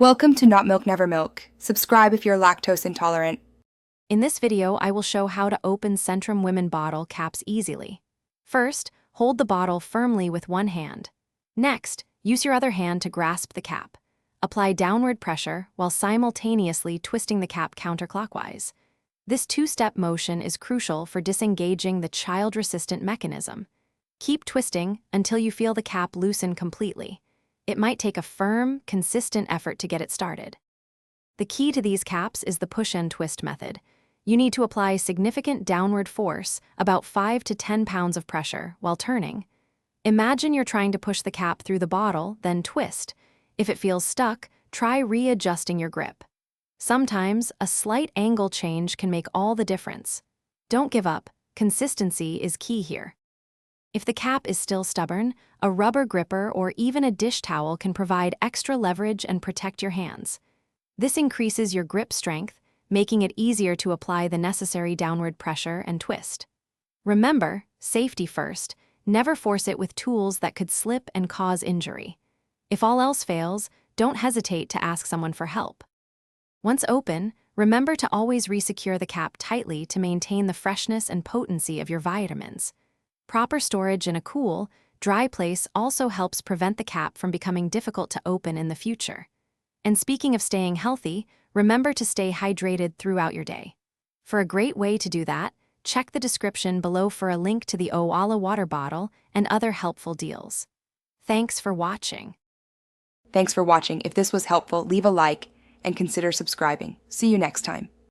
Welcome to Not Milk Never Milk. Subscribe if you're lactose intolerant. In this video, I will show how to open Centrum Women bottle caps easily. First, hold the bottle firmly with one hand. Next, use your other hand to grasp the cap. Apply downward pressure while simultaneously twisting the cap counterclockwise. This two-step motion is crucial for disengaging the child-resistant mechanism. Keep twisting until you feel the cap loosen completely. It might take a firm, consistent effort to get it started. The key to these caps is the push and twist method. You need to apply significant downward force, about 5 to 10 pounds of pressure, while turning. Imagine you're trying to push the cap through the bottle, then twist. If it feels stuck, try readjusting your grip. Sometimes, a slight angle change can make all the difference. Don't give up. Consistency is key here. If the cap is still stubborn, a rubber gripper or even a dish towel can provide extra leverage and protect your hands. This increases your grip strength, making it easier to apply the necessary downward pressure and twist. Remember, safety first. Never force it with tools that could slip and cause injury. If all else fails, don't hesitate to ask someone for help. Once open, remember to always resecure the cap tightly to maintain the freshness and potency of your vitamins. Proper storage in a cool, dry place also helps prevent the cap from becoming difficult to open in the future. And speaking of staying healthy, remember to stay hydrated throughout your day. For a great way to do that, check the description below for a link to the Owala water bottle and other helpful deals. Thanks for watching. Thanks for watching. If this was helpful, leave a like and consider subscribing. See you next time.